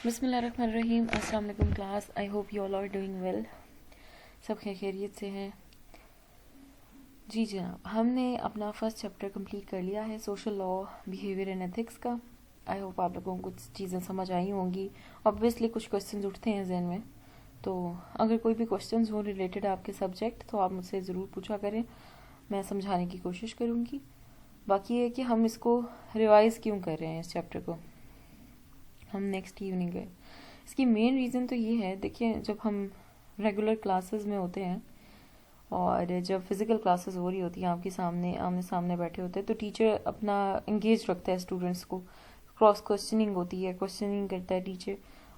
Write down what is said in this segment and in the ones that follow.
بسم اللہ الرحمن الرحیم. السلام علیکم class. I hope you all are doing well. سب خیریت سے ہیں جی جناب. ہم نے اپنا فرسٹ چیپٹر کمپلیٹ کر لیا ہے social law behaviour and ethics کا. آئی ہوپ آپ لوگوں کو کچھ چیزیں سمجھ آئی ہوں گی. آبویسلی کچھ کوشچنز اٹھتے ہیں ذہن میں، تو اگر کوئی بھی کوشچنز ہوں ریلیٹڈ آپ کے سبجیکٹ تو آپ مجھ سے ضرور پوچھا کریں، میں سمجھانے کی کوشش کروں گی. باقی یہ کہ ہم اس کو ریوائز کیوں کر رہے ہیں اس چیپٹر کو، ہم نیکسٹ ایوننگ گئے. اس کی مین ریزن تو یہ ہے، دیکھیں جب ہم ریگولر کلاسز میں ہوتے ہیں اور جب فزیکل کلاسز ہو رہی ہوتی ہیں آپ کے سامنے آمنے سامنے بیٹھے ہوتے ہیں، تو ٹیچر اپنا انگیج رکھتا ہے اسٹوڈنٹس کو. کراس کوشچننگ ہوتی ہے، کوشچننگ کرتا ہے ٹیچر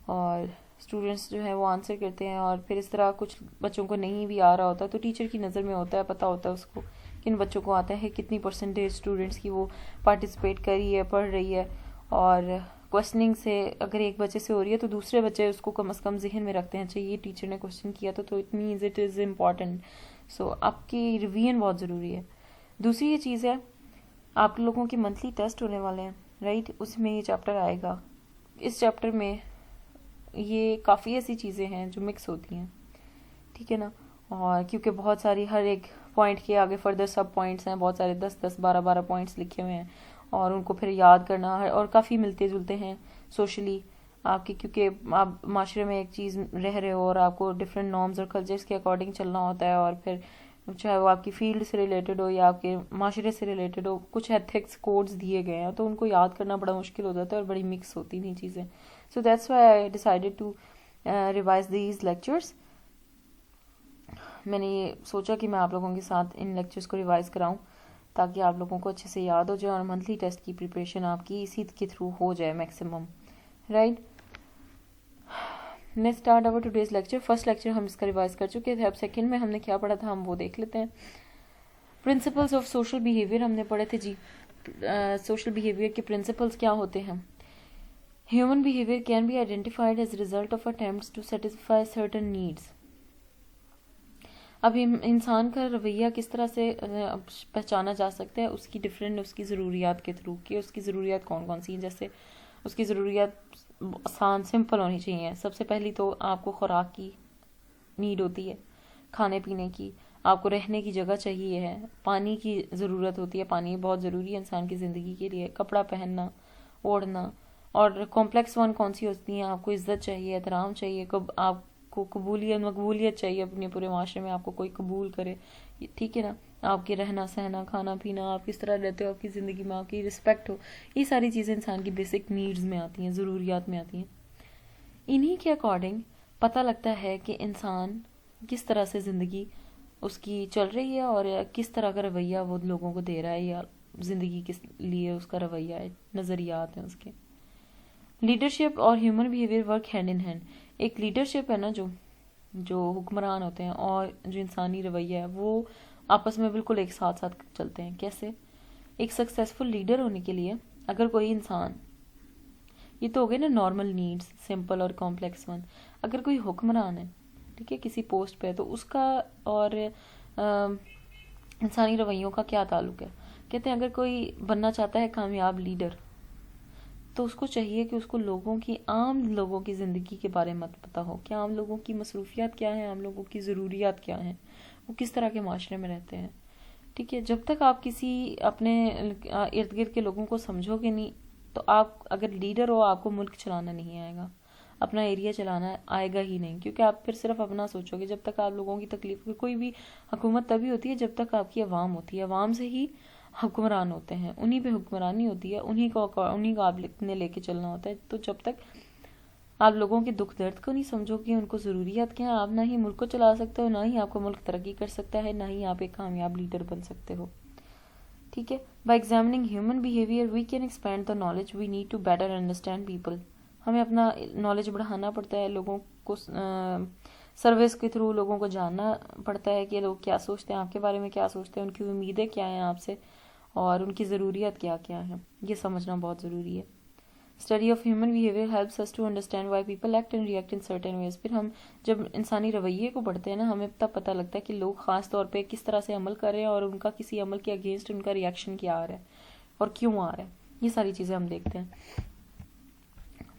اور اسٹوڈنٹس جو ہے وہ آنسر کرتے ہیں. اور پھر اس طرح کچھ بچوں کو نہیں بھی آ رہا ہوتا تو ٹیچر کی نظر میں ہوتا ہے، پتہ ہوتا ہے اس کو کن بچوں کو آتا ہے، کتنی پرسنٹیج اسٹوڈنٹس کی وہ پارٹیسپیٹ کر رہی ہے، پڑھ رہی ہے. اور کوشچننگ سے اگر ایک بچے سے ہو رہی ہے تو دوسرے بچے اس کو کم از کم ذہن میں رکھتے ہیں، اچھا یہ ٹیچر نے کوشچن کیا تو it means it is important. So آپ کی ریویژن بہت ضروری ہے. دوسری یہ چیز ہے، آپ لوگوں کے منتھلی ٹیسٹ ہونے والے ہیں رائٹ، اس میں یہ چیپٹر آئے گا. اس چیپٹر میں یہ کافی ایسی چیزیں ہیں جو مکس ہوتی ہیں، ٹھیک ہے نا. اور کیونکہ بہت ساری ہر ایک پوائنٹ کے آگے فردر سب پوائنٹس ہیں، بہت سارے 10 12 پوائنٹس لکھے ہوئے ہیں اور ان کو پھر یاد کرنا، اور کافی ملتے جلتے ہیں سوشلی آپ کے، کیونکہ آپ معاشرے میں ایک چیز رہ رہے ہو اور آپ کو ڈفرینٹ نارمز اور کلچرز کے اکارڈنگ چلنا ہوتا ہے. اور پھر چاہے وہ آپ کی فیلڈ سے ریلیٹڈ ہو یا آپ کے معاشرے سے ریلیٹڈ ہو، کچھ ایتھکس کوڈز دیے گئے ہیں تو ان کو یاد کرنا بڑا مشکل ہو جاتا ہے اور بڑی مکس ہوتی ہیں چیزیں. So that's why I decided to revise these lectures. میں نے یہ سوچا کہ میں آپ لوگوں کے ساتھ ان لیکچرز کو ریوائز کراؤں تاکہ آپ لوگوں کو اچھے سے یاد ہو جائے اور منتھلی ٹیسٹ کی پریپریشن آپ کی اسی کے تھرو ہو جائے maximum right. Let's start over today's lecture. First lecture ہم اس کا ریوائز کر چکے تھے، اب سیکنڈ میں ہم نے کیا پڑھا تھا ہم وہ دیکھ لیتے ہیں. پرنسپلز آف سوشل بیہیویئر ہم نے پڑھے تھے جی. سوشل بیہیویئر کے پرنسپلز کیا ہوتے ہیں؟ Human behaviour can be identified as result of attempts to satisfy certain needs. اب انسان کا رویہ کس طرح سے پہچانا جا سکتا ہے؟ اس کی ڈفرینٹ اس کی ضروریات کے تھرو، کہ اس کی ضروریات کون کون سی ہیں. جیسے اس کی ضروریات آسان سمپل ہونی چاہیے. سب سے پہلی تو آپ کو خوراک کی نیڈ ہوتی ہے، کھانے پینے کی، آپ کو رہنے کی جگہ چاہیے ہے، پانی کی ضرورت ہوتی ہے، پانی بہت ضروری ہے انسان کی زندگی کے لیے، کپڑا پہننا، اوڑھنا. اور کمپلیکس ون کون سی ہوتی ہیں؟ آپ کو عزت چاہیے، احترام چاہیے، آپ کو قبولیت مقبولیت چاہیے، اپنے پورے معاشرے میں آپ کو کوئی قبول کرے، ٹھیک ہے نا. آپ کے رہنا سہنا، کھانا پینا، آپ کس طرح رہتے ہو، آپ کی زندگی میں آپ کی رسپیکٹ ہو، یہ ساری چیزیں انسان کی بیسک نیڈز میں آتی ہیں، ضروریات میں آتی ہیں. انہی کے اکارڈنگ پتہ لگتا ہے کہ انسان کس طرح سے زندگی اس کی چل رہی ہے اور کس طرح کا رویہ وہ لوگوں کو دے رہا ہے، یا زندگی کس لیے اس کا رویہ ہے، نظریات ہیں اس کے. لیڈرشپ اور human behaviour work hand in hand. ایک لیڈرشپ ہے نا جو حکمران ہوتے ہیں، اور جو انسانی رویہ ہے وہ آپس میں بالکل ایک ساتھ ساتھ چلتے ہیں. کیسے؟ ایک سکسیسفل لیڈر ہونے کے لیے اگر کوئی انسان، یہ تو ہو گئے نا نارمل نیڈز، سمپل اور کمپلیکس ون. اگر کوئی حکمران ہے، ٹھیک ہے، کسی پوسٹ پہ، تو اس کا اور انسانی رویوں کا کیا تعلق ہے؟ کہتے ہیں اگر کوئی بننا چاہتا ہے کامیاب لیڈر تو اس کو چاہیے کہ اس کو لوگوں کی، عام لوگوں کی زندگی کے بارے میں پتہ ہو کہ عام لوگوں کی مصروفیات کیا ہیں، عام لوگوں کی ضروریات کیا ہیں، وہ کس طرح کے معاشرے میں رہتے ہیں. ٹھیک ہے، جب تک آپ کسی اپنے ارد گرد کے لوگوں کو سمجھو گے نہیں تو آپ اگر لیڈر ہو آپ کو ملک چلانا نہیں آئے گا، اپنا ایریا چلانا آئے گا ہی نہیں، کیونکہ آپ پھر صرف اپنا سوچو گے. جب تک آپ لوگوں کی تکلیف، کوئی بھی حکومت تبھی ہوتی ہے جب تک آپ کی عوام ہوتی ہے، عوام سے ہی حکمران ہوتے ہیں، انہی پہ حکمرانی ہوتی ہے، انہی کو آپ نے لے کے چلنا ہوتا ہے. تو جب تک آپ لوگوں کے دکھ درد کو نہیں سمجھو کہ ان کو ضروریات کیا ہیں، آپ نہ ہی ملک کو چلا سکتے ہو، نہ ہی آپ کو ملک ترقی کر سکتا ہے، نہ ہی آپ ایک کامیاب لیڈر بن سکتے ہو. ٹھیک ہے. By examining human behaviour we can expand the knowledge we need to better understand people. ہمیں اپنا نالج بڑھانا پڑتا ہے، لوگوں کو سروس کے تھرو لوگوں کو جاننا پڑتا ہے کہ لوگ کیا سوچتے ہیں آپ کے بارے میں، کیا سوچتے ہیں، ان کی امیدیں کیا ہیں آپ سے، اور ان کی ضروریات کیا کیا ہیں، یہ سمجھنا بہت ضروری ہے. Study of human behaviour helps us to understand why people act and react in certain ways. پھر ہم جب انسانی رویے کو پڑھتے ہیں نا، ہمیں تب پتہ لگتا ہے کہ لوگ خاص طور پہ کس طرح سے عمل کر رہے ہیں اور ان کا کسی عمل کے اگینسٹ ان کا ریئیکشن کیا آ رہا ہے اور کیوں آ رہا ہے. یہ ساری چیزیں ہم دیکھتے ہیں.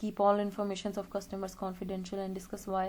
Keep all information of customers confidential and discuss why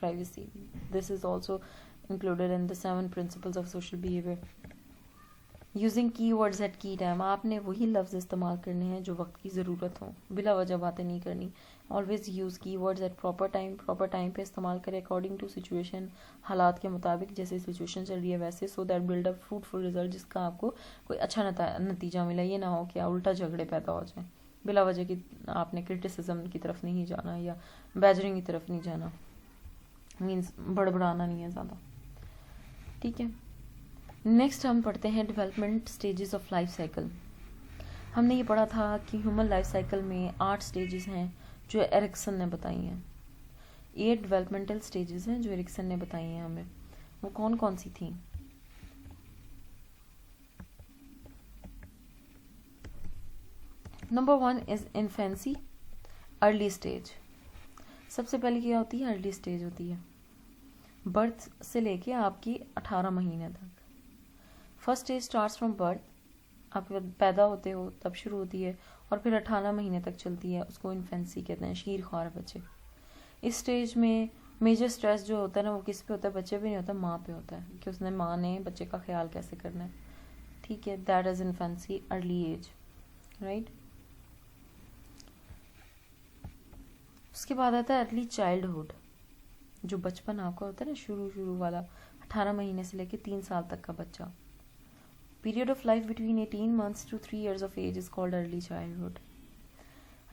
privacy. This is also included in the 7 principles of social behavior. Using کی ورڈز ایٹ کی ٹائم، آپ نے وہی لفظ استعمال کرنے ہیں جو وقت کی ضرورت ہو، بلا وجہ باتیں نہیں کرنی. آلویز یوز کی ورڈز ایٹ پراپر ٹائم پہ استعمال کرے اکارڈنگ ٹو سچویشن، حالات کے مطابق جیسے سچویشن چل رہی ہے ویسے، so that build up fruitful result, جس کا آپ کو کوئی اچھا نتیجہ ملا. یہ نہ ہو کہ الٹا جھگڑے پیدا ہو جائیں بلا وجہ کہ آپ نے کرٹیسزم کی طرف نہیں جانا یا بیجرنگ کی طرف نہیں جانا، مینس بڑبڑانا نہیں ہے زیادہ. ٹھیک ہے. نیکسٹ ہم پڑھتے ہیں development stages of life cycle. ہم نے یہ پڑھا تھا کہ ہیومن لائف سائیکل میں 8 سٹیجز ہیں جو ایرکسن نے بتائی ہیں. 8 ڈیولپمنٹل سٹیجز ہیں جو ایرکسن نے بتائی ہیں ہمیں. وہ کون کون سی تھیں؟ نمبر 1 از انفینسی، ارلی سٹیج. سب سے پہلے کیا ہوتی ہے؟ ارلی سٹیج ہوتی ہے برتھ سے لے کے آپ کی 18 مہینے تک. First stage starts from birth, آپ پیدا ہوتے ہو تب شروع ہوتی ہے اور پھر 18 مہینے تک چلتی ہے. اس کو انفینسی کہتے ہیں، شیر خوار بچے. اس سٹیج میں میجر سٹریس جو ہوتا ہے نا وہ کس پہ ہوتا ہے؟ بچے پہ نہیں ہوتا، ماں پہ ہوتا ہے کہ اس نے ماں نے بچے کا خیال کیسے کرنا ہے. ٹھیک ہے، that is infancy, early age, right. اس کے بعد آتا ہے ارلی چائلڈہڈ، جو بچپن آپ کا ہوتا ہے نا شروع والا، 18 مہینے سے لے کے 3 سال تک کا بچہ. Period of life between 18 months to 3 years of age is called early childhood.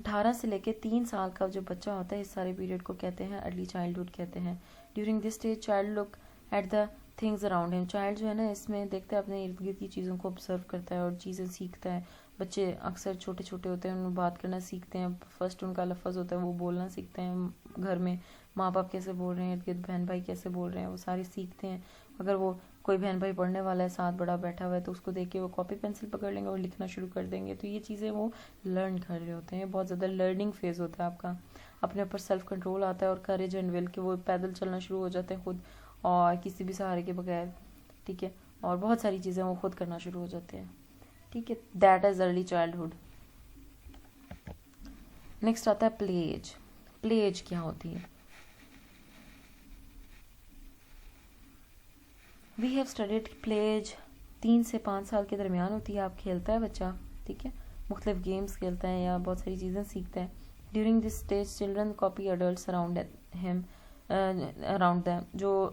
18 سے لے کے 3 سال کا جو بچہ ہوتا ہے اس سارے پیریڈ کو کہتے ہیں ارلی چائلڈہڈ کہتے ہیں. During this stage child look at the things around him. Child جو ہے نا اس میں دیکھتا ہے اپنے ارد گرد کی چیزوں کو آبزرو کرتا ہے اور چیزیں سیکھتا ہے. بچے اکثر چھوٹے چھوٹے ہوتے ہیں، ان میں بات کرنا سیکھتے ہیں. فرسٹ ان کا لفظ ہوتا ہے وہ بولنا سیکھتے ہیں. گھر میں ماں باپ کیسے بول رہے ہیں، ارد گرد بہن بھائی کیسے بول رہے ہیں، وہ سارے سیکھتے ہیں. اگر وہ کوئی بہن بھائی پڑھنے والا ہے ساتھ بڑا بیٹھا ہوا ہے تو اس کو دیکھ کے وہ کاپی پینسل پکڑ لیں گے اور لکھنا شروع کر دیں گے. تو یہ چیزیں وہ لرن کر رہے ہوتے ہیں. بہت زیادہ لرننگ فیز ہوتا ہے آپ کا. اپنے اوپر سیلف کنٹرول آتا ہے اور کریج اینڈ ول کہ وہ پیدل چلنا شروع ہو جاتے ہیں خود اور کسی بھی سہارے کے بغیر. ٹھیک ہے، اور بہت ساری چیزیں وہ خود کرنا شروع ہو جاتے ہیں. ٹھیک ہے، that is early childhood. Next آتا ہے پلے ایج. پلے ایج کیا ہوتی ہے؟ We have studied play age 3 سے 5 سال کے درمیان ہوتی ہے. آپ کھیلتا ہے بچہ، ٹھیک ہے، مختلف گیمز کھیلتا ہے یا بہت ساری چیزیں سیکھتا ہے. During this stage children copy adults around them. جو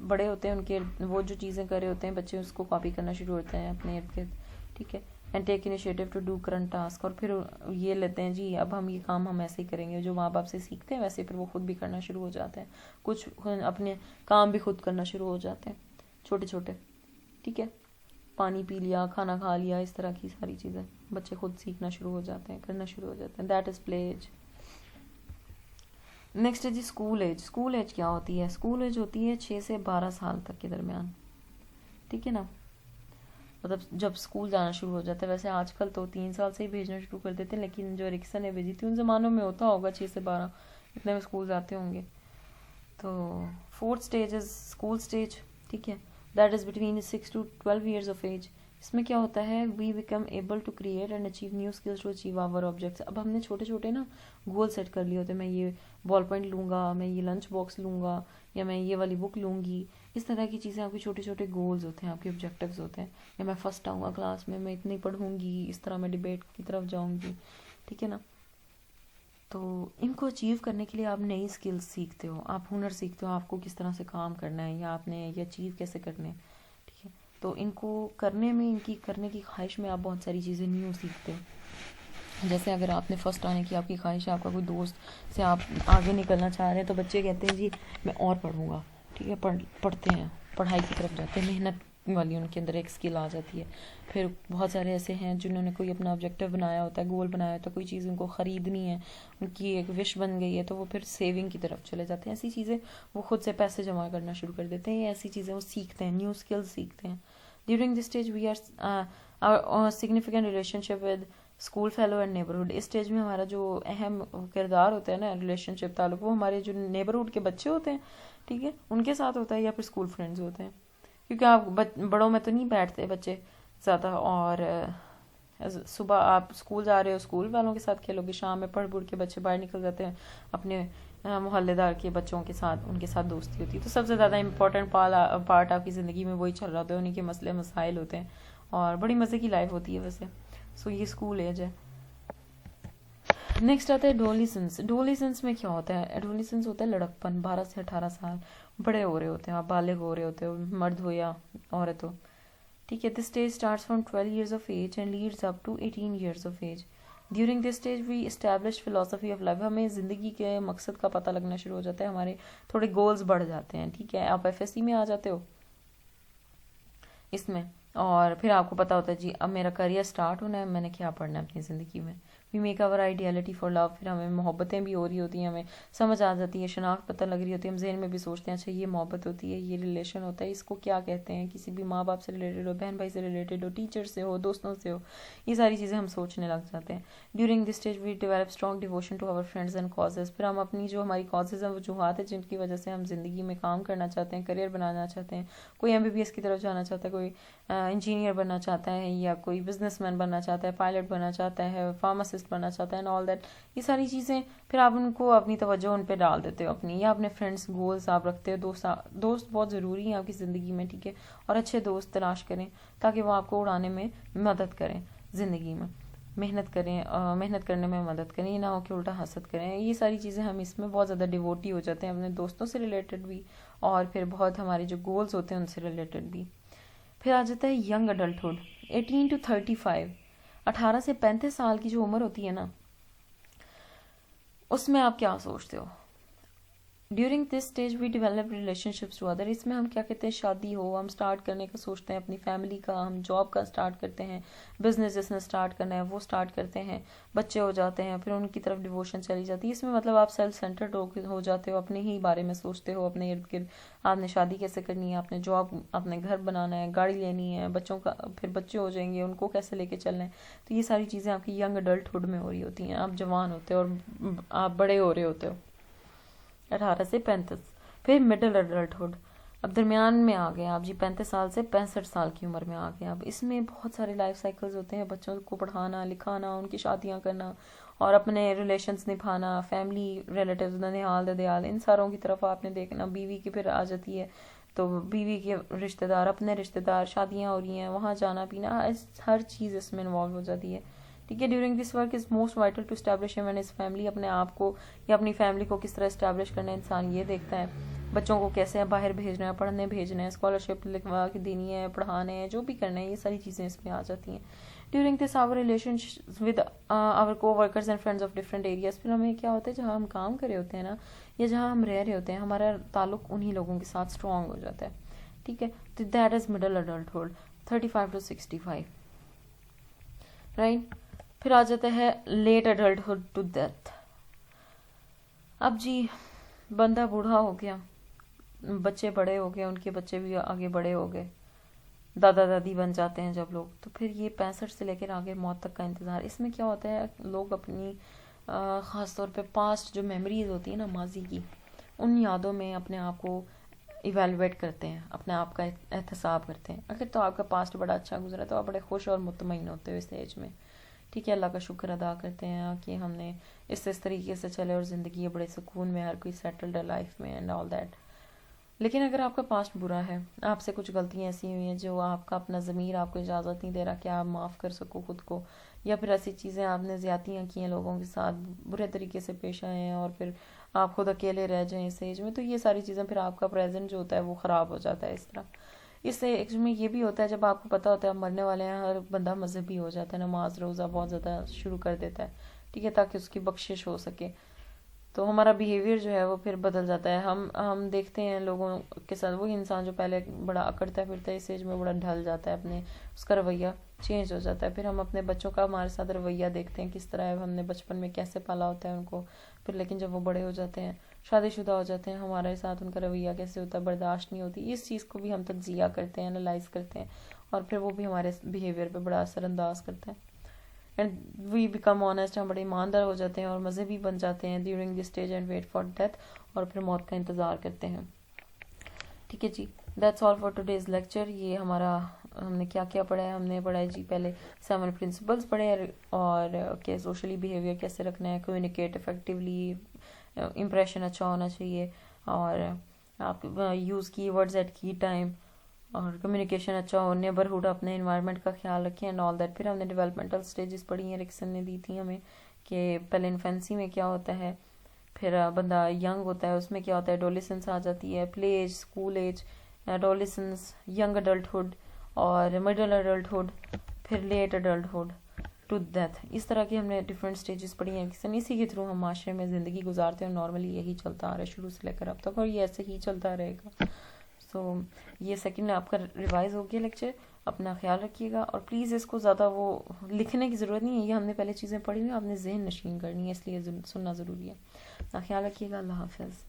بڑے ہوتے ہیں ان کے وہ جو چیزیں کر رہے ہوتے ہیں بچے اس کو کاپی کرنا شروع ہوتے ہیں اپنے ارد گرد. ٹھیک ہے، and take initiative to do current task. اور پھر یہ لیتے ہیں جی اب ہم یہ کام ہم ایسے ہی کریں گے. جو ماں باپ سے سیکھتے ہیں ویسے پھر وہ خود بھی کرنا شروع ہو جاتے ہیں. کچھ اپنے کام بھی خود کرنا شروع ہو جاتے ہیں چھوٹے چھوٹے. ٹھیک ہے، پانی پی لیا، کھانا کھا لیا، اس طرح کی ساری چیزیں بچے خود سیکھنا شروع ہو جاتے ہیں، کرنا شروع ہو جاتے ہیں. That is play age. Next ہے جی اسکول ایج. اسکول ایج کیا ہوتی ہے؟ اسکول ایج ہوتی ہے 6 سے 12 سال تک کے درمیان. ٹھیک ہے نا، مطلب جب اسکول جانا شروع ہو جاتا ہے. ویسے آج کل تو 3 سال سے ہی بھیجنا شروع کر دیتے ہیں، لیکن جو ایرکسن نے بھیجی تھی ان زمانوں میں ہوتا ہوگا 6 سے 12 اتنے میں اسکول جاتے ہوں گے. تو 4th stage is school stage. ٹھیک ہے، that is between 6 to 12 years of age. اس میں کیا ہوتا ہے؟ We become able to create and achieve new skills to achieve our objects. اب ہم نے چھوٹے چھوٹے نا گول سیٹ کر لیے ہوتے ہیں. میں یہ بال پوائنٹ لوں گا، میں یہ لنچ باکس لوں گا، یا میں یہ والی بک لوں گی. اس طرح کی چیزیں آپ کے چھوٹے چھوٹے گولز ہوتے ہیں، آپ کے آبجیکٹیوز ہوتے ہیں. یا میں فرسٹ آؤں گا کلاس میں اتنی پڑھوں گی، اس طرح میں ڈبیٹ کی طرف جاؤں گی. ٹھیک ہے نا، تو ان کو اچیو کرنے کے لیے آپ نئی اسکلز سیکھتے ہو، آپ ہنر سیکھتے ہو، آپ کو کس طرح سے کام کرنا ہے یا آپ نے یہ اچیو کیسے کرنے ہیں. ٹھیک ہے، تو ان کو کرنے میں، ان کی کرنے کی خواہش میں آپ بہت ساری چیزیں نیو سیکھتے ہو. جیسے اگر آپ نے فرسٹ آنے کی آپ کی خواہش ہے، آپ کا کوئی دوست سے آپ آگے نکلنا چاہ رہے ہیں، تو بچے کہتے ہیں جی میں اور پڑھوں گا. ٹھیک ہے، پڑھتے ہیں، پڑھائی کی طرف جاتے ہیں، محنت والی ان کے اندر ایک اسکل آ جاتی ہے. پھر بہت سارے ایسے ہیں جنہوں نے کوئی اپنا آبجیکٹیو بنایا ہوتا ہے، گول بنایا ہوتا ہے، کوئی چیز ان کو خریدنی ہے، ان کی ایک وش بن گئی ہے، تو وہ پھر سیونگ کی طرف چلے جاتے ہیں. ایسی چیزیں وہ خود سے پیسے جمع کرنا شروع کر دیتے ہیں. ایسی چیزیں وہ سیکھتے ہیں، نیو اسکلز سیکھتے ہیں. During this stage we are significant relationship with school fellow and neighbourhood. اس اسٹیج میں ہمارا جو اہم کردار ہوتا ہے نا، ریلیشن شپ تعلق، وہ ہمارے جو نیبرہڈ کے بچے ہوتے ہیں، ٹھیک ہے، ان کے ساتھ ہوتا ہے یا پھر اسکول فرینڈز ہوتے ہیں. کیونکہ آپ بڑوں میں تو نہیں بیٹھتے بچے زیادہ، اور صبح آپ اسکول جا رہے ہو اسکول والوں کے ساتھ کھیلو گے، شام میں پڑھ کے بچے باہر نکل جاتے ہیں اپنے محلے دار کے بچوں کے ساتھ، ان کے ساتھ دوستی ہوتی ہے. تو سب سے زیادہ امپورٹنٹ پارٹ آپ کی زندگی میں وہی چل رہا ہوتا ہے، انہیں کے مسئلے مسائل ہوتے ہیں اور بڑی مزے کی لائف ہوتی ہے ویسے. سو یہ اسکول ایج ہے. نیکسٹ آتا ہے ایڈولسنس. ایڈولسنس میں کیا ہوتا ہے؟ ایڈولسنس ہوتا ہے لڑکپن. 12 سے 18 سال بڑے ہو رہے ہوتے ہیں آپ، بالغ ہو رہے ہوتے ہو، مرد ہو یا عورت ہو. ٹھیک ہے. This stage starts from 12 years of age and leads up to 18 years of age. During this stage we establish philosophy of life. ہمیں زندگی کے مقصد کا پتہ لگنا شروع ہو جاتا ہے، ہمارے تھوڑے گولز بڑھ جاتے ہیں. ٹھیک ہے. آپ FSC میں آ جاتے ہو اس میں، اور پھر آپ کو پتا ہوتا ہے جی اب میرا کریئر سٹارٹ ہونا ہے، میں نے کیا پڑھنا ہے اپنی زندگی میں. وی میک آور آئیڈیلٹی فار لو. پھر ہمیں محبتیں بھی ہو رہی ہوتی ہیں، ہمیں سمجھ آ جاتی ہے، شناخت پتہ لگ رہی ہوتی ہے. ہم ذہن میں بھی سوچتے ہیں اچھا یہ محبت ہوتی ہے، یہ ریلیشن ہوتا ہے، اس کو کیا کہتے ہیں. کسی بھی ماں باپ سے ریلیٹڈ ہو، بہن بھائی سے ریلیٹڈ ہو، ٹیچر سے ہو، دوستوں سے ہو، یہ ساری چیزیں ہم سوچنے لگ جاتے ہیں. During this stage we develop strong devotion to our friends and causes. پھر ہم اپنی جو ہماری کازز ہیں، وجوہات ہیں جن کی وجہ سے ہم زندگی میں کام کرنا چاہتے ہیں، کریئر بنانا چاہتے ہیں. کوئی MBBS کی طرف جانا چاہتا ہے، کوئی انجینئر بننا چاہتا ہے، یا کوئی بزنس مین بننا چاہتا ہے، پائلٹ بننا چاہتا ہے، فارماسسٹ بننا چاہتا ہے، اینڈ آل دیٹ. یہ ساری چیزیں پھر آپ ان کو اپنی توجہ ان پہ ڈال دیتے ہو اپنی، یا اپنے فرینڈس گولز آپ رکھتے ہو. دوست بہت ضروری ہیں آپ کی زندگی میں. ٹھیک ہے. اور اچھے دوست تلاش کریں تاکہ وہ آپ کو اڑانے میں مدد کریں زندگی میں. محنت کریں، محنت کرنے میں مدد کریں، یہ نہ ہو کہ الٹا حسد کریں. یہ ساری چیزیں ہم اس میں بہت زیادہ ڈیووٹی ہو جاتے ہیں اپنے دوستوں سے ریلیٹڈ بھی، اور پھر بہت ہمارے جو گولز ہوتے ہیں ان سے ریلیٹڈ بھی. پھر آ جاتا ہے ینگ اڈلٹہڈ. 18 to 35. 18 سے 35 سال کی جو عمر ہوتی ہے نا، اس میں آپ کیا سوچتے ہو؟ During this stage we develop relationships to other. اس میں ہم کیا کہتے ہیں، شادی ہو، ہم سٹارٹ کرنے کا سوچتے ہیں، اپنی فیملی کا، ہم جاب کا سٹارٹ کرتے ہیں، بزنس جس نے سٹارٹ کرنا ہے وہ سٹارٹ کرتے ہیں، بچے ہو جاتے ہیں، پھر ان کی طرف ڈیووشن چلی جاتی ہے. اس میں مطلب آپ سیلف سینٹرڈ ہو جاتے ہو، اپنے ہی بارے میں سوچتے ہو، اپنے ارد گرد آپ نے شادی کیسے کرنی ہے، آپ نے جاب، آپ نے گھر بنانا ہے، گاڑی لینی ہے، بچوں کا پھر بچے ہو جائیں گے ان کو کیسے لے کے چلنا ہے. تو یہ ساری چیزیں آپ کی ینگ اڈلٹہڈ میں ہو رہی ہوتی ہیں. آپ جوان ہوتے ہو اور آپ بڑے ہو رہے ہوتے ہو 18 سے 35. پھر مڈل اڈلٹہڈ. اب درمیان میں آ گئے آپ جی، 35 سال سے 65 سال کی عمر میں آ گئے. اب اس میں بہت سارے لائف سائیکلز ہوتے ہیں، بچوں کو پڑھانا لکھانا، ان کی شادیاں کرنا، اور اپنے ریلیشنز نبھانا، فیملی ریلیٹیوز ننیال ددیال ان ساروں کی طرف آپ نے دیکھنا. بیوی کی پھر آ جاتی ہے تو بیوی کے رشتہ دار، اپنے رشتہ دار، شادیاں ہو رہی ہیں، وہاں جانا پینا، ہر چیز اس میں انوالو ہو جاتی ہے. ٹھیک ہے. During this work is most vital to establish him and his family. اپنے آپ کو یا اپنی فیملی کو کس طرح اسٹیبلش کرنا ہے انسان یہ دیکھتا ہے. بچوں کو کیسے باہر بھیجنا ہے، پڑھنے بھیجنا ہے، اسکالرشپ لکھوا کے دینی ہے، پڑھانے ہیں، جو بھی کرنا ہے، یہ ساری چیزیں اس میں آ جاتی ہیں. During this our relation with our coworkers and friends of different areas. پھر ہمیں کیا ہوتا ہے، جہاں ہم کام کر رہے ہوتے ہیں نا، یا جہاں ہم رہ رہے ہوتے ہیں، ہمارا تعلق انہی لوگوں کے ساتھ اسٹرانگ ہو جاتا ہے. ٹھیک ہے. تو that is middle adulthood 35 to 65. Right. پھر آ جاتا ہے لیٹ اڈلٹہڈ ٹو ڈیتھ. اب جی بندہ بوڑھا ہو گیا، بچے بڑے ہو گئے، ان کے بچے بھی آگے بڑے ہو گئے، دادا دادی بن جاتے ہیں جب لوگ، تو پھر یہ 65 سے لے کر آگے موت تک کا انتظار. اس میں کیا ہوتا ہے، لوگ اپنی خاص طور پہ پاسٹ جو میموریز ہوتی ہیں نا ماضی کی، ان یادوں میں اپنے آپ کو ایویلویٹ کرتے ہیں، اپنے آپ کا احتساب کرتے ہیں. اگر تو آپ کا پاسٹ بڑا اچھا گزرا تو آپ بڑے خوش اور مطمئن ہوتے ہو اس ایج میں. ٹھیک ہے. اللہ کا شکر ادا کرتے ہیں کہ ہم نے اس طریقے سے چلے اور زندگی بڑے سکون میں، ہر کوئی سیٹلڈ ہے لائف میں اینڈ آل دیٹ. لیکن اگر آپ کا پاسٹ برا ہے، آپ سے کچھ غلطیاں ایسی ہوئی ہیں جو آپ کا اپنا ضمیر آپ کو اجازت نہیں دے رہا کہ آپ معاف کر سکو خود کو، یا پھر ایسی چیزیں آپ نے زیادتیاں کی ہیں لوگوں کے ساتھ، برے طریقے سے پیش آئے ہیں، اور پھر آپ خود اکیلے رہ جائیں اس ایج میں، تو یہ ساری چیزیں پھر آپ کا پریزنٹ جو ہوتا ہے وہ خراب ہو جاتا ہے. اس طرح اس ایج میں یہ بھی ہوتا ہے جب آپ کو پتہ ہوتا ہے آپ مرنے والے ہیں، ہر بندہ مذہبی ہو جاتا ہے، نماز روزہ بہت زیادہ شروع کر دیتا ہے. ٹھیک ہے. تاکہ اس کی بخشش ہو سکے. تو ہمارا بیہیویئر جو ہے وہ پھر بدل جاتا ہے. ہم دیکھتے ہیں لوگوں کے ساتھ، وہی انسان جو پہلے بڑا اکڑتا پھرتا ہے، اس ایج میں بڑا ڈھل جاتا ہے، اپنے اس کا رویہ چینج ہو جاتا ہے. پھر ہم اپنے بچوں کا ہمارے ساتھ رویہ دیکھتے ہیں کس طرح ہے، ہم نے بچپن میں کیسے پالا ہوتا ہے ان کو، پھر لیکن جب وہ بڑے ہو جاتے ہیں، شادی شدہ ہو جاتے ہیں، ہمارے ساتھ ان کا رویہ کیسے ہوتا ہے، برداشت نہیں ہوتی. اس چیز کو بھی ہم تجزیہ کرتے ہیں، انالائز کرتے ہیں، اور پھر وہ بھی ہمارے بیہیویئر پہ بڑا اثر انداز کرتا ہے. And we become honest. ہم بڑے ایماندار ہو جاتے ہیں اور مذہبی بن جاتے ہیں during this stage and wait for death, اور پھر موت کا انتظار کرتے ہیں. ٹھیک ہے جی. That's all for today's lecture. یہ ہمارا ہم نے کیا کیا پڑھا ہے، ہم نے پڑھا ہے جی پہلے 7 پرنسپلس پڑھے، اور کہ سوشلی بیہیویئر کیسے رکھنا ہے، کمیونیکیٹ افیکٹولی، امپریشن اچھا ہونا چاہیے، اور آپ یوز کی ورڈز ایٹ کی ٹائم، اور کمیونیکیشن اچھا ہو, نیبرہڈ, اپنے انوائرمنٹ کا خیال رکھیں اینڈ آل دیٹ. پھر ہم نے ڈیولپمنٹل سٹیجز پڑھی ہیں, رکسن نے دی تھی ہمیں, کہ پہلے انفینسی میں کیا ہوتا ہے, پھر بندہ ینگ ہوتا ہے اس میں کیا ہوتا ہے, ایڈولیسنس آ جاتی ہے, play age, school age, adolescence, young adulthood اور مڈل اڈلٹہڈ, پھر لیٹ اڈلٹہڈ ٹو ڈیتھ. اس طرح کی ہم نے ڈفرینٹ سٹیجز پڑھی ہیں. اسی کے تھرو ہم معاشرے میں زندگی گزارتے ہیں, اور نارملی یہی چلتا آ رہا ہے شروع سے لے کر اب تک, اور یہ ایسے ہی چلتا رہے گا. سو یہ سیکنڈ آپ کا ریوائز ہو گیا لیکچر. اپنا خیال رکھیے گا, اور پلیز اس کو زیادہ وہ لکھنے کی ضرورت نہیں ہے, یہ ہم نے پہلے چیزیں پڑھی ہوئی, آپ نے ذہن نشین کرنی ہے, اس لیے سننا ضروری ہے. اپنا خیال رکھیے گا. اللہ حافظ.